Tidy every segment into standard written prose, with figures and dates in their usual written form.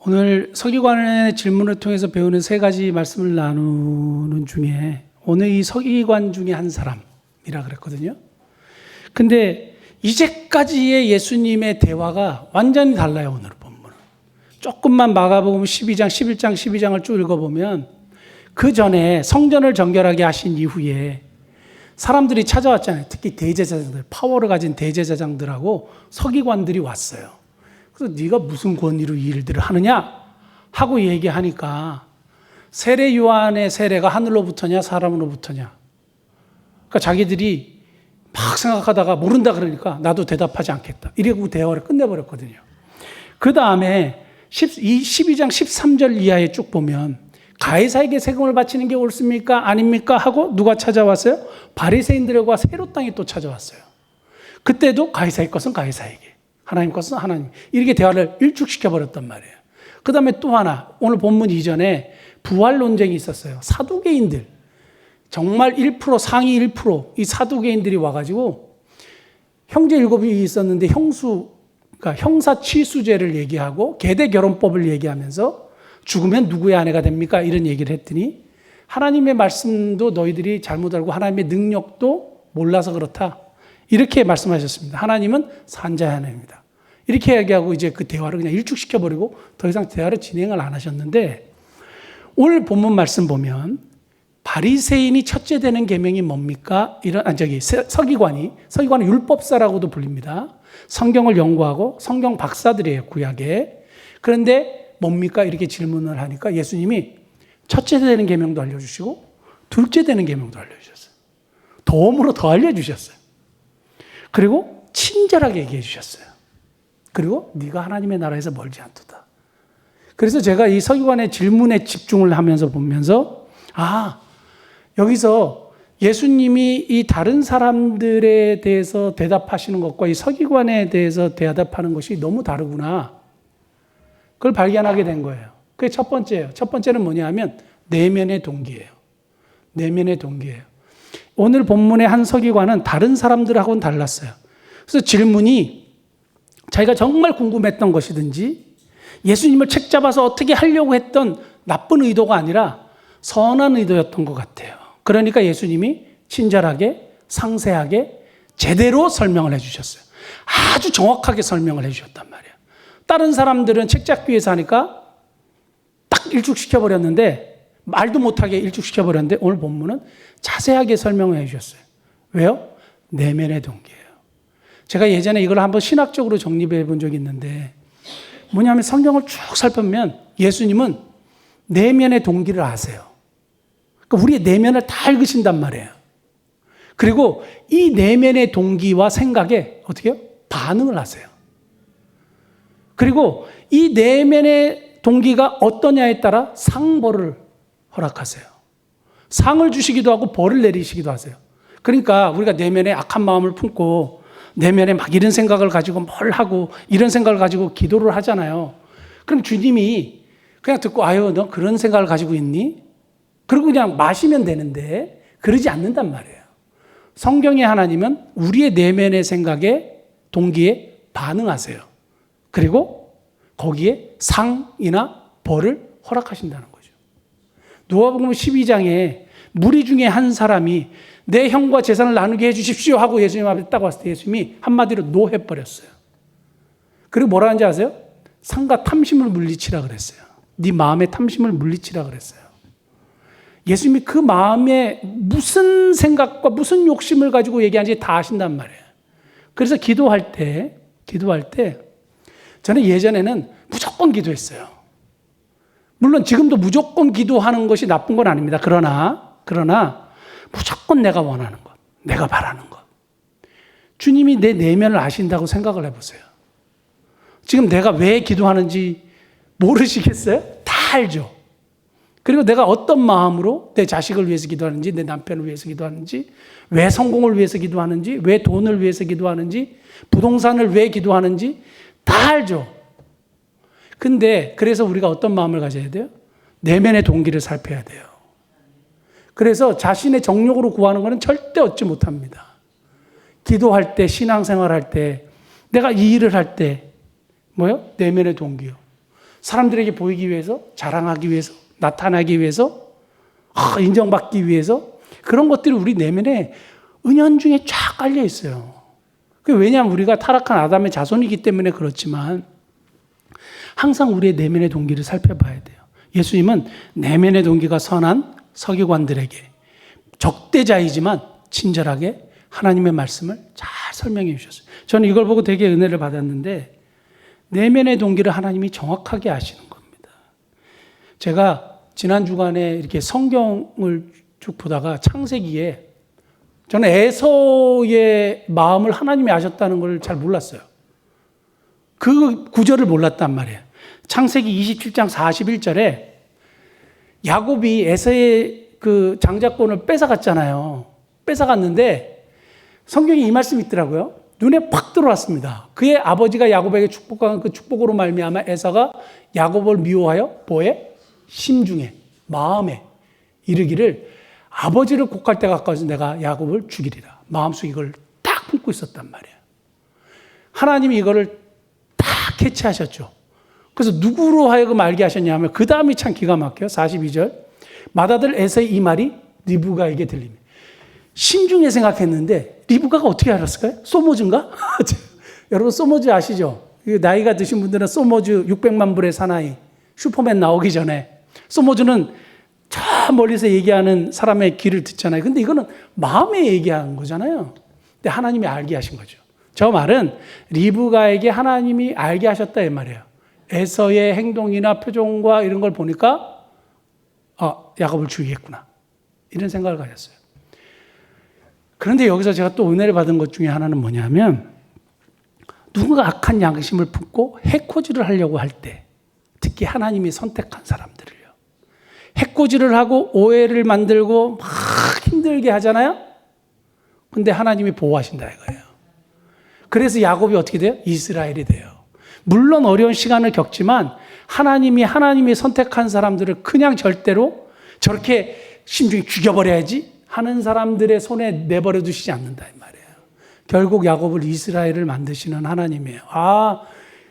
오늘 서기관의 질문을 통해서 배우는 세 가지 말씀을 나누는 중에 오늘 이 서기관 중에 한 사람이라 그랬거든요. 근데 이제까지의 예수님의 대화가 완전히 달라요. 오늘 본문은. 조금만 마가복음 12장, 11장, 12장을 쭉 읽어보면 그 전에 성전을 정결하게 하신 이후에 사람들이 찾아왔잖아요. 특히 대제사장들, 파워를 가진 대제사장들하고 서기관들이 왔어요. 그래서 네가 무슨 권위로 이 일들을 하느냐 하고 얘기하니까 세례 요한의 세례가 하늘로부터냐 사람으로부터냐. 그러니까 자기들이 막 생각하다가 모른다 그러니까 나도 대답하지 않겠다. 이러고 대화를 끝내버렸거든요. 그 다음에 12장 13절 이하에 쭉 보면 가이사에게 세금을 바치는 게 옳습니까? 아닙니까? 하고 누가 찾아왔어요? 바리새인들과 세롯 땅이 또 찾아왔어요. 그때도 가이사의 것은 가이사에게, 하나님 것은 하나님. 이렇게 대화를 일축시켜버렸단 말이에요. 그 다음에 또 하나, 오늘 본문 이전에 부활 논쟁이 있었어요. 사두개인들, 정말 1%, 상위 1%, 이 사두개인들이 와가지고 형제 7이 있었는데 그러니까 형사취수제를 얘기하고 계대결혼법을 얘기하면서 죽으면 누구의 아내가 됩니까? 이런 얘기를 했더니 하나님의 말씀도 너희들이 잘못 알고 하나님의 능력도 몰라서 그렇다. 이렇게 말씀하셨습니다. 하나님은 산자의 하나님입니다. 이렇게 얘기하고 이제 그 대화를 그냥 일축시켜버리고 더 이상 대화를 진행을 안 하셨는데 오늘 본문 말씀 보면 바리새인이 첫째 되는 계명이 뭡니까? 서기관은 율법사라고도 불립니다. 성경을 연구하고 성경 박사들이에요, 구약에. 그런데 뭡니까? 이렇게 질문을 하니까 예수님이 첫째 되는 계명도 알려주시고 둘째 되는 계명도 알려주셨어요. 덤으로 더 알려주셨어요. 그리고 친절하게 얘기해 주셨어요. 그리고 네가 하나님의 나라에서 멀지 않도다. 그래서 제가 이 서기관의 질문에 집중을 하면서 보면서 여기서 예수님이 이 다른 사람들에 대해서 대답하시는 것과 이 서기관에 대해서 대답하는 것이 너무 다르구나. 그걸 발견하게 된 거예요. 그게 첫 번째예요. 첫 번째는 뭐냐 하면 내면의 동기예요. 내면의 동기예요. 오늘 본문의 한 서기관은 다른 사람들하고는 달랐어요. 그래서 질문이 자기가 정말 궁금했던 것이든지 예수님을 책잡아서 어떻게 하려고 했던 나쁜 의도가 아니라 선한 의도였던 것 같아요. 그러니까 예수님이 친절하게 상세하게 제대로 설명을 해주셨어요. 아주 정확하게 설명을 해주셨단 말이에요. 다른 사람들은 책 잡기 위해서 하니까 딱 일축시켜버렸는데 말도 못하게 일축시켜버렸는데 오늘 본문은 자세하게 설명을 해주셨어요. 왜요? 내면의 동기예요. 제가 예전에 이걸 한번 신학적으로 정립해 본 적이 있는데 뭐냐면 성경을 쭉 살펴보면 예수님은 내면의 동기를 아세요. 그러니까 우리의 내면을 다 읽으신단 말이에요. 그리고 이 내면의 동기와 생각에 어떻게 해요? 반응을 하세요. 그리고 이 내면의 동기가 어떠냐에 따라 상벌을 허락하세요. 상을 주시기도 하고 벌을 내리시기도 하세요. 그러니까 우리가 내면에 악한 마음을 품고 내면에 막 이런 생각을 가지고 뭘 하고 이런 생각을 가지고 기도를 하잖아요. 그럼 주님이 그냥 듣고 너 그런 생각을 가지고 있니? 그리고 그냥 마시면 되는데 그러지 않는단 말이에요. 성경의 하나님은 우리의 내면의 생각에 동기에 반응하세요. 그리고 거기에 상이나 벌을 허락하신다는 거죠. 누가복음 12장에 무리 중에 한 사람이 내 형과 재산을 나누게 해주십시오 하고 예수님 앞에 딱 왔을 때 예수님이 한마디로 노해버렸어요. 그리고 뭐라 하는지 아세요? 상과 탐심을 물리치라 그랬어요. 네 마음의 탐심을 물리치라 그랬어요. 예수님이 그 마음에 무슨 생각과 무슨 욕심을 가지고 얘기하는지 다 아신단 말이에요. 그래서 기도할 때 저는 예전에는 무조건 기도했어요. 물론 지금도 무조건 기도하는 것이 나쁜 건 아닙니다. 그러나 무조건 내가 원하는 것, 내가 바라는 것. 주님이 내 내면을 아신다고 생각을 해보세요. 지금 내가 왜 기도하는지 모르시겠어요? 다 알죠. 그리고 내가 어떤 마음으로 내 자식을 위해서 기도하는지, 내 남편을 위해서 기도하는지, 왜 성공을 위해서 기도하는지, 왜 돈을 위해서 기도하는지, 부동산을 왜 기도하는지 다 알죠. 근데 그래서 우리가 어떤 마음을 가져야 돼요? 내면의 동기를 살펴야 돼요. 그래서 자신의 정욕으로 구하는 것은 절대 얻지 못합니다. 기도할 때, 신앙생활할 때, 내가 이 일을 할 때, 내면의 동기요. 사람들에게 보이기 위해서, 자랑하기 위해서, 나타나기 위해서, 인정받기 위해서 그런 것들이 우리 내면에 은연중에 쫙 깔려 있어요. 왜냐하면 우리가 타락한 아담의 자손이기 때문에 그렇지만 항상 우리의 내면의 동기를 살펴봐야 돼요. 예수님은 내면의 동기가 선한 서기관들에게 적대자이지만 친절하게 하나님의 말씀을 잘 설명해 주셨어요. 저는 이걸 보고 되게 은혜를 받았는데 내면의 동기를 하나님이 정확하게 아시는 겁니다. 제가 지난 주간에 이렇게 성경을 쭉 보다가 창세기에 저는 에서의 마음을 하나님이 아셨다는 걸 잘 몰랐어요. 그 구절을 몰랐단 말이에요. 창세기 27장 41절에 야곱이 에서의 그 장자권을 뺏어갔잖아요. 뺏어갔는데 성경에 이 말씀이 있더라고요. 눈에 팍 들어왔습니다. 그의 아버지가 야곱에게 축복한 그 축복으로 말미암아 에서가 야곱을 미워하여 뭐에? 심중에, 마음에 이르기를 아버지를 곡할 때가 가까워서 내가 야곱을 죽이리라. 마음속에 이걸 딱 품고 있었단 말이에요. 하나님이 이거를 딱 캐치하셨죠. 그래서 누구로 하여금 알게 하셨냐면 그 다음이 참 기가 막혀요. 42절. 맏아들 에서의 이 말이 리브가에게 들립니다. 심중에 생각했는데 리브가가 어떻게 알았을까요? 소모즈인가? 여러분 소모즈 아시죠? 나이가 드신 분들은 소모즈 600만 불의 사나이 슈퍼맨 나오기 전에 소모즈는 저 멀리서 얘기하는 사람의 귀를 듣잖아요. 근데 이거는 마음에 얘기한 거잖아요. 근데 하나님이 알게 하신 거죠. 저 말은 리브가에게 하나님이 알게 하셨다 이 말이에요. 에서의 행동이나 표정과 이런 걸 보니까 야곱을 죽이겠구나. 이런 생각을 가졌어요. 그런데 여기서 제가 또 은혜를 받은 것 중에 하나는 뭐냐면 누군가 악한 양심을 품고 해코지를 하려고 할 때 특히 하나님이 선택한 사람들을요. 해코지를 하고 오해를 만들고 막 힘들게 하잖아요. 근데 하나님이 보호하신다 이거예요. 그래서 야곱이 어떻게 돼요? 이스라엘이 돼요. 물론 어려운 시간을 겪지만 하나님이 선택한 사람들을 그냥 절대로 저렇게 심중히 죽여버려야지 하는 사람들의 손에 내버려 두시지 않는다 이 말이에요. 결국 야곱을 이스라엘을 만드시는 하나님이에요.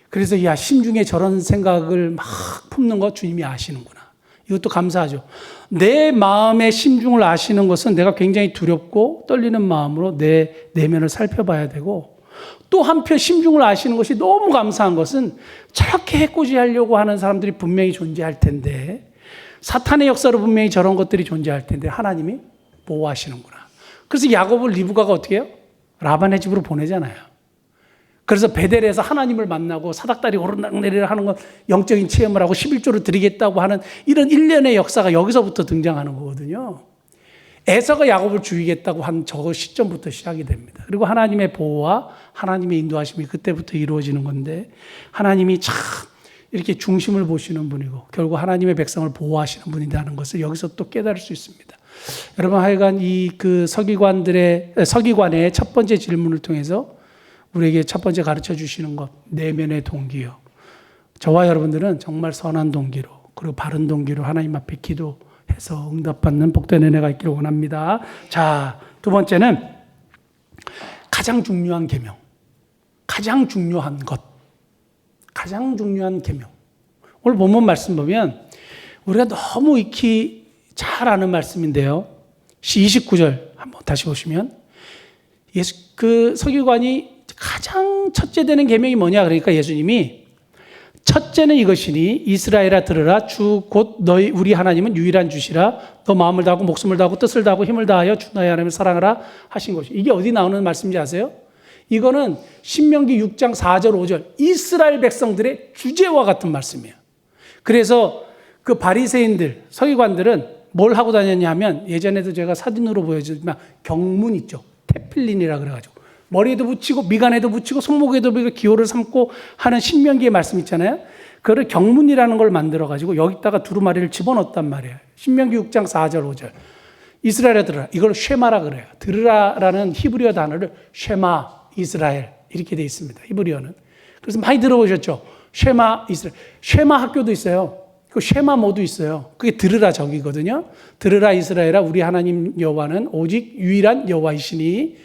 그래서 심중에 저런 생각을 막 품는 거 주님이 아시는구나. 이것도 감사하죠. 내 마음의 심중을 아시는 것은 내가 굉장히 두렵고 떨리는 마음으로 내 내면을 살펴봐야 되고 또 한편 심중을 아시는 것이 너무 감사한 것은 저렇게 해코지하려고 하는 사람들이 분명히 존재할 텐데 사탄의 역사로 분명히 저런 것들이 존재할 텐데 하나님이 보호하시는구나. 그래서 야곱을 리브가가 어떻게 해요? 라반의 집으로 보내잖아요. 그래서 베델에서 하나님을 만나고 사닥다리 오르락내리락 하는 건 영적인 체험을 하고 11조를 드리겠다고 하는 이런 일련의 역사가 여기서부터 등장하는 거거든요. 에서가 야곱을 죽이겠다고 한 저 시점부터 시작이 됩니다. 그리고 하나님의 보호와 하나님의 인도하심이 그때부터 이루어지는 건데 하나님이 참 이렇게 중심을 보시는 분이고 결국 하나님의 백성을 보호하시는 분이라는 것을 여기서 또 깨달을 수 있습니다. 여러분 하여간 그 서기관의 첫 번째 질문을 통해서 우리에게 첫 번째 가르쳐 주시는 것, 내면의 동기요. 저와 여러분들은 정말 선한 동기로 그리고 바른 동기로 하나님 앞에 기도해서 응답받는 복된 은혜가 있기를 원합니다. 자, 두 번째는 가장 중요한 계명, 가장 중요한 것, 가장 중요한 계명. 오늘 본문 말씀 보면 우리가 너무 익히 잘 아는 말씀인데요. 29절 한번 다시 보시면 그 서기관이 가장 첫째 되는 계명이 뭐냐? 그러니까 예수님이 첫째는 이것이니 이스라엘아 들으라 주 곧 너희 우리 하나님은 유일한 주시라 너 마음을 다하고 목숨을 다하고 뜻을 다하고 힘을 다하여 주 너희 하나님을 사랑하라 하신 것이 이게 어디 나오는 말씀인지 아세요? 이거는 신명기 6장 4절 5절 이스라엘 백성들의 주제와 같은 말씀이에요. 그래서 그 바리새인들 서기관들은 뭘 하고 다녔냐 하면 예전에도 제가 사진으로 보여주지만 경문 있죠. 테필린이라 그래가지고 머리에도 붙이고 미간에도 붙이고 손목에도 붙이고 기호를 삼고 하는 신명기의 말씀 있잖아요. 그걸 경문이라는 걸 만들어가지고 여기다가 두루마리를 집어넣었단 말이에요. 신명기 6장 4절 5절 이스라엘에 들으라. 이걸 쉐마라 그래요. 들으라라는 히브리어 단어를 쉐마 이스라엘 이렇게 돼 있습니다. 히브리어는. 그래서 많이 들어보셨죠? 쉐마 이스라엘. 쉐마 학교도 있어요. 그 쉐마 모두 있어요. 그게 들으라 적이거든요. 들으라 이스라엘아 우리 하나님 여호와는 오직 유일한 여호와이시니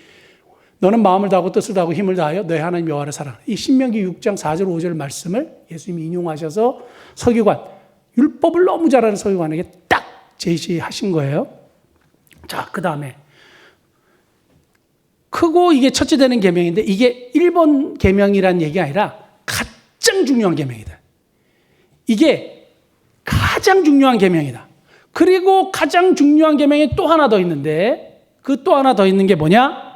너는 마음을 다하고 뜻을 다하고 힘을 다하여 너의 하나님 여호와를 사랑하라. 이 신명기 6장 4절 5절 말씀을 예수님이 인용하셔서 서기관, 율법을 너무 잘 아는 서기관에게 딱 제시하신 거예요. 자, 그 다음에 크고 이게 첫째 되는 계명인데 이게 1번 계명이란 얘기가 아니라 가장 중요한 계명이다. 이게 가장 중요한 계명이다. 그리고 가장 중요한 계명이 또 하나 더 있는데 그 또 하나 더 있는 게 뭐냐?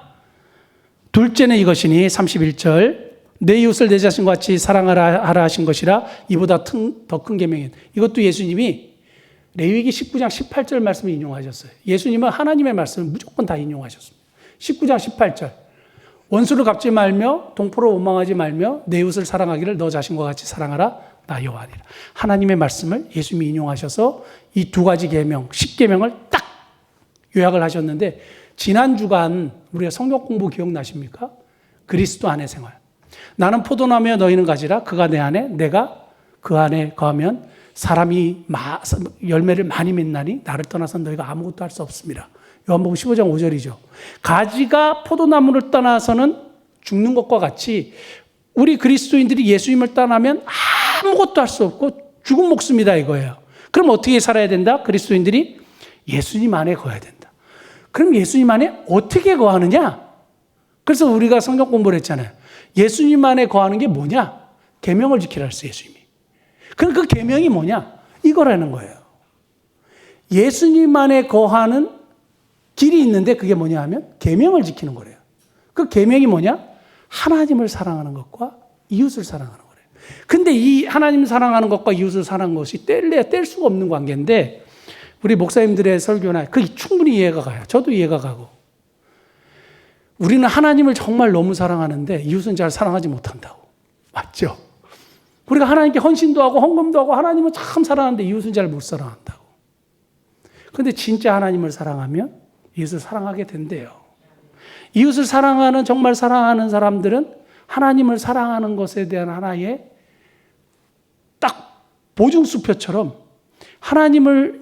둘째는 이것이니 31절 내 이웃을 내 자신과 같이 사랑하라 하신 것이라 이보다 더 큰 계명이다. 이것도 예수님이 레위기 19장 18절 말씀을 인용하셨어요. 예수님은 하나님의 말씀을 무조건 다 인용하셨습니다. 19장 18절 원수를 갚지 말며 동포를 원망하지 말며 내 이웃을 사랑하기를 너 자신과 같이 사랑하라 나 여호와니라. 하나님의 말씀을 예수님이 인용하셔서 이 두 가지 계명 10계명을 딱 요약을 하셨는데 지난 주간 우리가 성경 공부 기억나십니까? 그리스도 안의 생활. 나는 포도나무여 너희는 가지라 그가 내 안에 내가 그 안에 거하면 사람이 열매를 많이 맺나니 나를 떠나서 너희가 아무것도 할 수 없습니다. 요한복음 15장 5절이죠. 가지가 포도나무를 떠나서는 죽는 것과 같이 우리 그리스도인들이 예수님을 떠나면 아무것도 할 수 없고 죽은 목숨이다 이거예요. 그럼 어떻게 살아야 된다? 그리스도인들이 예수님 안에 거해야 된다. 그럼 예수님 안에 어떻게 거하느냐? 그래서 우리가 성경 공부를 했잖아요. 예수님 안에 거하는 게 뭐냐? 계명을 지키라 했어요, 예수님이. 그럼 그 계명이 뭐냐? 이거라는 거예요. 예수님 안에 거하는 길이 있는데 그게 뭐냐 하면 계명을 지키는 거래요. 그 계명이 뭐냐? 하나님을 사랑하는 것과 이웃을 사랑하는 거래요. 근데 이 하나님을 사랑하는 것과 이웃을 사랑하는 것이 뗄래야 뗄 수가 없는 관계인데 우리 목사님들의 설교나 그게 충분히 이해가 가요. 저도 이해가 가고. 우리는 하나님을 정말 너무 사랑하는데 이웃은 잘 사랑하지 못한다고. 맞죠? 우리가 하나님께 헌신도 하고 헌금도 하고 하나님을 참 사랑하는데 이웃은 잘 못 사랑한다고. 그런데 진짜 하나님을 사랑하면 이웃을 사랑하게 된대요. 이웃을 사랑하는 정말 사랑하는 사람들은 하나님을 사랑하는 것에 대한 하나의 딱 보증수표처럼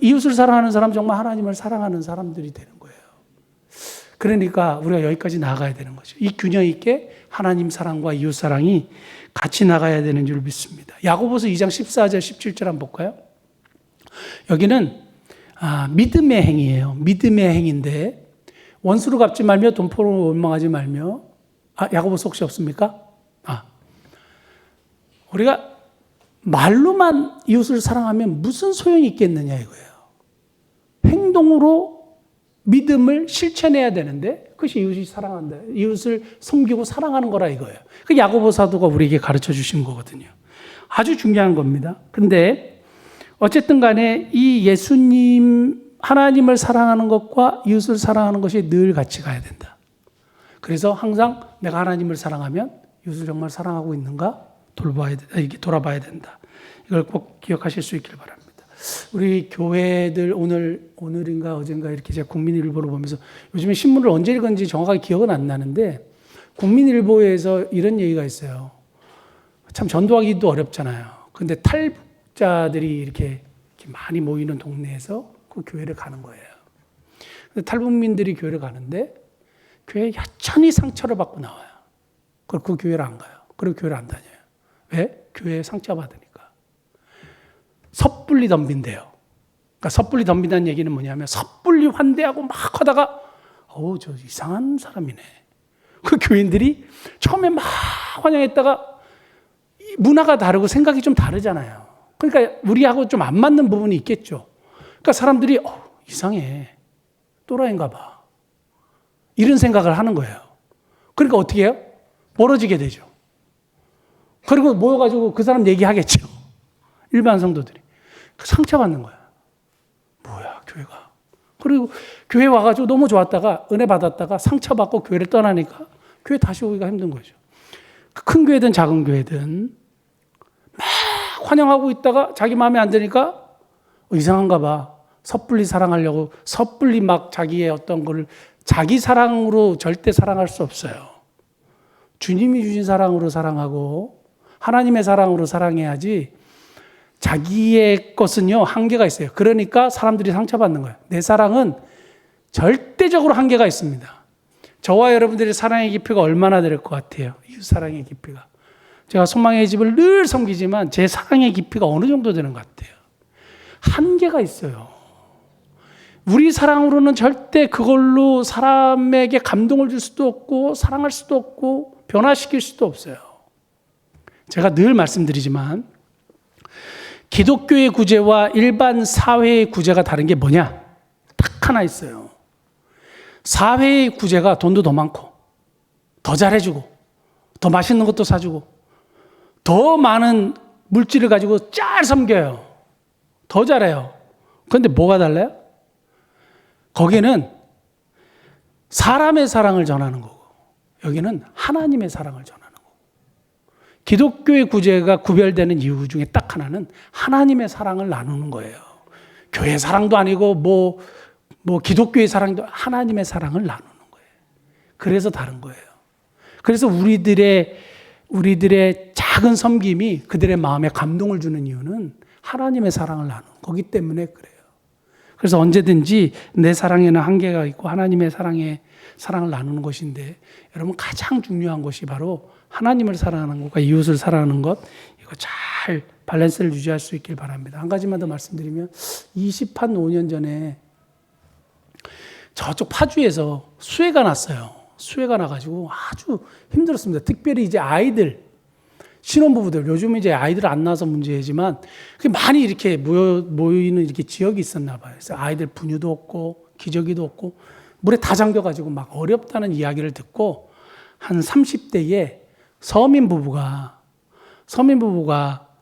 이웃을 사랑하는 사람 정말 하나님을 사랑하는 사람들이 되는 거예요. 그러니까 우리가 여기까지 나가야 되는 거죠. 이 균형 있게 하나님 사랑과 이웃 사랑이 같이 나가야 되는 줄 믿습니다. 야고보서 2장 14절 17절 한번 볼까요? 여기는 믿음의 행위예요. 믿음의 행위인데 원수를 갚지 말며 동포를 원망하지 말며 야고보서 혹시 없습니까? 우리가 말로만 이웃을 사랑하면 무슨 소용이 있겠느냐 이거예요. 행동으로 믿음을 실천해야 되는데 그것이 이웃이 사랑한다. 이웃을 섬기고 사랑하는 거라 이거예요. 그 야고보 사도가 우리에게 가르쳐 주신 거거든요. 아주 중요한 겁니다. 근데 어쨌든 간에 이 예수님 하나님을 사랑하는 것과 이웃을 사랑하는 것이 늘 같이 가야 된다. 그래서 항상 내가 하나님을 사랑하면 이웃을 정말 사랑하고 있는가 돌아봐야 된다. 이걸 꼭 기억하실 수 있길 바랍니다. 우리 교회들 오늘인가 어젠가 이렇게 제가 국민일보를 보면서 요즘에 신문을 언제 읽었는지 정확하게 기억은 안 나는데 국민일보에서 이런 얘기가 있어요. 참 전도하기도 어렵잖아요. 근데 탈북자들이 이렇게 많이 모이는 동네에서 그 교회를 가는 거예요. 탈북민들이 교회를 가는데 교회에 여전히 상처를 받고 나와요. 그리고 그 교회를 안 가요. 그리고 교회를 안 다녀요. 왜? 교회에 상처받으니까. 섣불리 덤빈대요. 그러니까 섣불리 덤빈다는 얘기는 뭐냐면 섣불리 환대하고 막 하다가 저 이상한 사람이네. 그 교인들이 처음에 막 환영했다가 문화가 다르고 생각이 좀 다르잖아요. 그러니까 우리하고 좀 안 맞는 부분이 있겠죠. 그러니까 사람들이 이상해. 또라이인가 봐. 이런 생각을 하는 거예요. 그러니까 어떻게 해요? 멀어지게 되죠. 그리고 모여가지고 그 사람 얘기하겠죠. 일반 성도들이. 상처받는 거야. 뭐야, 교회가. 그리고 교회 와가지고 너무 좋았다가 은혜 받았다가 상처받고 교회를 떠나니까 교회 다시 오기가 힘든 거죠. 큰 교회든 작은 교회든 막 환영하고 있다가 자기 마음에 안 드니까 이상한가 봐. 섣불리 사랑하려고 섣불리 막 자기의 어떤 걸 자기 사랑으로 절대 사랑할 수 없어요. 주님이 주신 사랑으로 사랑하고 하나님의 사랑으로 사랑해야지 자기의 것은요 한계가 있어요. 그러니까 사람들이 상처받는 거예요. 내 사랑은 절대적으로 한계가 있습니다. 저와 여러분들의 사랑의 깊이가 얼마나 될 것 같아요? 이웃 사랑의 깊이가. 제가 소망의 집을 늘 섬기지만 제 사랑의 깊이가 어느 정도 되는 것 같아요? 한계가 있어요. 우리 사랑으로는 절대 그걸로 사람에게 감동을 줄 수도 없고 사랑할 수도 없고 변화시킬 수도 없어요. 제가 늘 말씀드리지만 기독교의 구제와 일반 사회의 구제가 다른 게 뭐냐? 딱 하나 있어요. 사회의 구제가 돈도 더 많고 더 잘해주고 더 맛있는 것도 사주고 더 많은 물질을 가지고 잘 섬겨요. 더 잘해요. 그런데 뭐가 달라요? 거기는 사람의 사랑을 전하는 거고 여기는 하나님의 사랑을 전하는 거고 기독교의 구제가 구별되는 이유 중에 딱 하나는 하나님의 사랑을 나누는 거예요. 교회 사랑도 아니고 뭐 기독교의 사랑도 하나님의 사랑을 나누는 거예요. 그래서 다른 거예요. 그래서 우리들의 작은 섬김이 그들의 마음에 감동을 주는 이유는 하나님의 사랑을 나누는 거기 때문에 그래요. 그래서 언제든지 내 사랑에는 한계가 있고 하나님의 사랑을 나누는 것인데 여러분 가장 중요한 것이 바로 하나님을 사랑하는 것과 이웃을 사랑하는 것 이거 잘 밸런스를 유지할 수 있길 바랍니다. 한 가지만 더 말씀드리면 25년 전에 저쪽 파주에서 수해가 났어요. 수해가 나가지고 아주 힘들었습니다. 특별히 이제 아이들, 신혼부부들, 요즘 이제 아이들 안 낳아서 문제지만 많이 이렇게 모이는 이렇게 지역이 있었나 봐요. 그래서 아이들 분유도 없고 기저귀도 없고 물에 다 잠겨가지고 막 어렵다는 이야기를 듣고 한 30대에 서민 부부가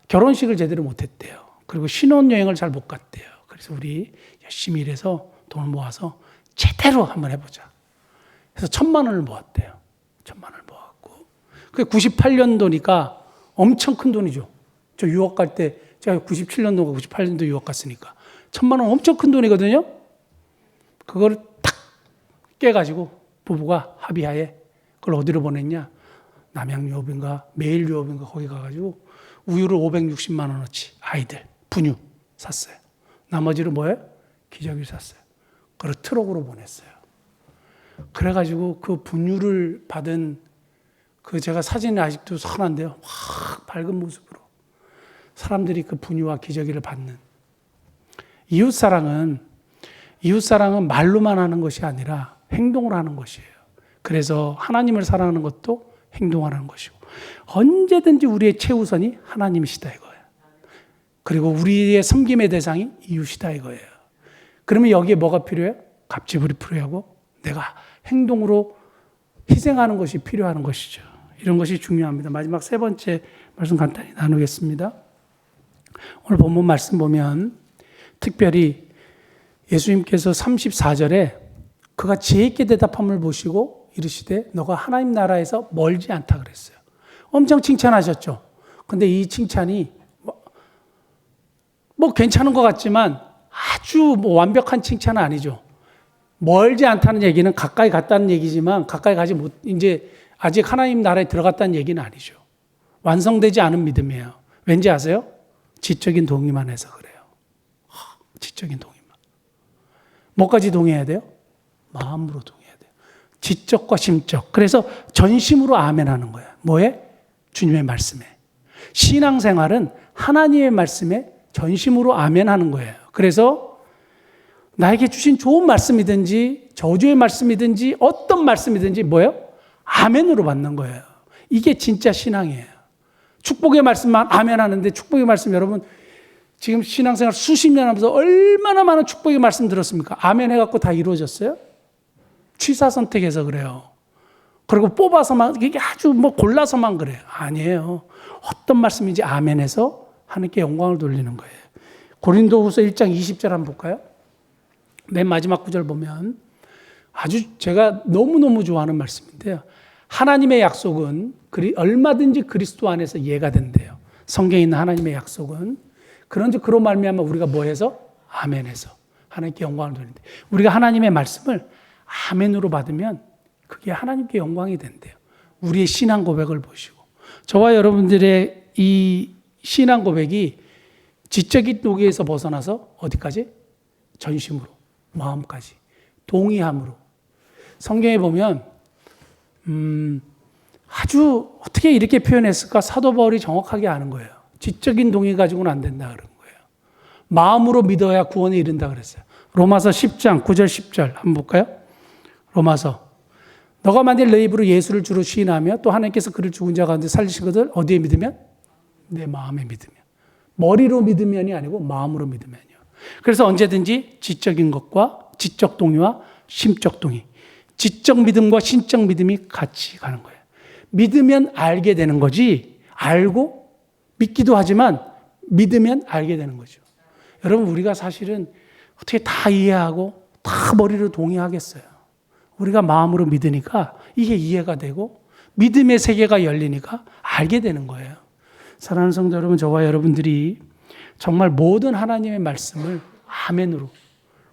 결혼식을 제대로 못했대요. 그리고 신혼여행을 잘 못 갔대요. 그래서 우리 열심히 일해서 돈을 모아서 제대로 한번 해보자. 그래서 1,000만 원을 모았대요. 1,000만 원을 모았고. 그게 98년도니까 엄청 큰 돈이죠. 저 유학 갈 때 제가 97년도가 98년도 유학 갔으니까 1,000만 원 엄청 큰 돈이거든요. 그걸 탁 깨가지고 부부가 합의하에 그걸 어디로 보냈냐? 남양유업인가 매일유업인가 거기 가가지고 우유를 560만 원어치 아이들 분유 샀어요. 나머지를 뭐예요? 기저귀 샀어요. 그걸 트럭으로 보냈어요. 그래가지고 그 분유를 받은 제가 사진이 아직도 선한데요. 확 밝은 모습으로 사람들이 그 분유와 기저귀를 받는 이웃사랑은 말로만 하는 것이 아니라 행동을 하는 것이에요. 그래서 하나님을 사랑하는 것도 행동하는 것이고 언제든지 우리의 최우선이 하나님이시다 이거예요. 그리고 우리의 섬김의 대상이 이웃이다 이거예요. 그러면 여기에 뭐가 필요해요? 갑질이 필요하고 내가 행동으로 희생하는 것이 필요한 것이죠. 이런 것이 중요합니다. 마지막 세 번째 말씀 간단히 나누겠습니다. 오늘 본문 말씀 보면 특별히 예수님께서 34절에 그가 지혜있게 대답함을 보시고 이르시되 너가 하나님 나라에서 멀지 않다 그랬어요. 엄청 칭찬하셨죠. 근데 이 칭찬이 뭐 괜찮은 것 같지만 아주 완벽한 칭찬은 아니죠. 멀지 않다는 얘기는 가까이 갔다는 얘기지만 가까이 가지 못, 이제 아직 하나님 나라에 들어갔다는 얘기는 아니죠. 완성되지 않은 믿음이에요. 왠지 아세요? 지적인 동의만 해서 그래요. 지적인 동의만. 뭐까지 동의해야 돼요? 마음으로 동의해야 돼요. 지적과 심적. 그래서 전심으로 아멘하는 거예요. 뭐에? 주님의 말씀에. 신앙생활은 하나님의 말씀에 전심으로 아멘하는 거예요. 그래서 나에게 주신 좋은 말씀이든지 저주의 말씀이든지 어떤 말씀이든지 뭐예요? 아멘으로 받는 거예요. 이게 진짜 신앙이에요. 축복의 말씀만 아멘하는데 축복의 말씀 여러분 지금 신앙생활 수십 년 하면서 얼마나 많은 축복의 말씀 들었습니까? 아멘 해갖고 다 이루어졌어요? 취사 선택해서 그래요. 그리고 뽑아서만 이게 아주 골라서만 그래요. 아니에요. 어떤 말씀인지 아멘해서 하나님께 영광을 돌리는 거예요. 고린도후서 1장 20절 한번 볼까요? 맨 마지막 구절 보면 아주 제가 너무너무 좋아하는 말씀인데요. 하나님의 약속은 얼마든지 그리스도 안에서 이해가 된대요. 성경에 있는 하나님의 약속은 그런즉 그로 말미암아 우리가 뭐 해서? 아멘해서 하나님께 영광을 돌린대. 우리가 하나님의 말씀을 아멘으로 받으면 그게 하나님께 영광이 된대요. 우리의 신앙 고백을 보시고 저와 여러분들의 이 신앙 고백이 지적인 도기에서 벗어나서 어디까지? 전심으로, 마음까지, 동의함으로. 성경에 보면 아주 어떻게 이렇게 표현했을까? 사도 바울이 정확하게 아는 거예요. 지적인 동의 가지고는 안 된다 그런 거예요. 마음으로 믿어야 구원에 이른다 그랬어요. 로마서 10장 9절 10절 한번 볼까요? 로마서. 너가 만일 내 입으로 예수를 주로 시인하며 또 하나님께서 그를 죽은 자 가운데 살리신 것을 어디에 믿으면? 내 마음에 믿으면. 머리로 믿으면이 아니고 마음으로 믿으면요. 그래서 언제든지 지적인 것과 지적 동의와 심적 동의. 지적 믿음과 신적 믿음이 같이 가는 거예요. 믿으면 알게 되는 거지, 알고 믿기도 하지만 믿으면 알게 되는 거죠. 여러분, 우리가 사실은 어떻게 다 이해하고 다 머리로 동의하겠어요. 우리가 마음으로 믿으니까 이게 이해가 되고 믿음의 세계가 열리니까 알게 되는 거예요. 사랑하는 성도 여러분, 저와 여러분들이 정말 모든 하나님의 말씀을 아멘으로,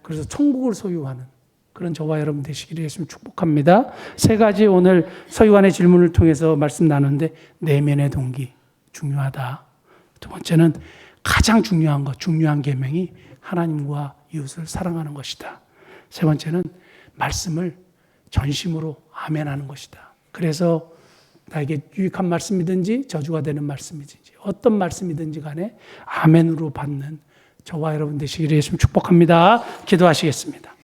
그래서 천국을 소유하는 그런 저와 여러분 되시기를 예수님 축복합니다. 세 가지 오늘 서기관의 질문을 통해서 말씀 나누는데, 내면의 동기 중요하다. 두 번째는 가장 중요한 것, 중요한 계명이 하나님과 이웃을 사랑하는 것이다. 세 번째는 말씀을 전심으로 아멘하는 것이다. 그래서 나에게 유익한 말씀이든지 저주가 되는 말씀이든지 어떤 말씀이든지 간에 아멘으로 받는 저와 여러분 되시기를 예수님 축복합니다. 기도하시겠습니다.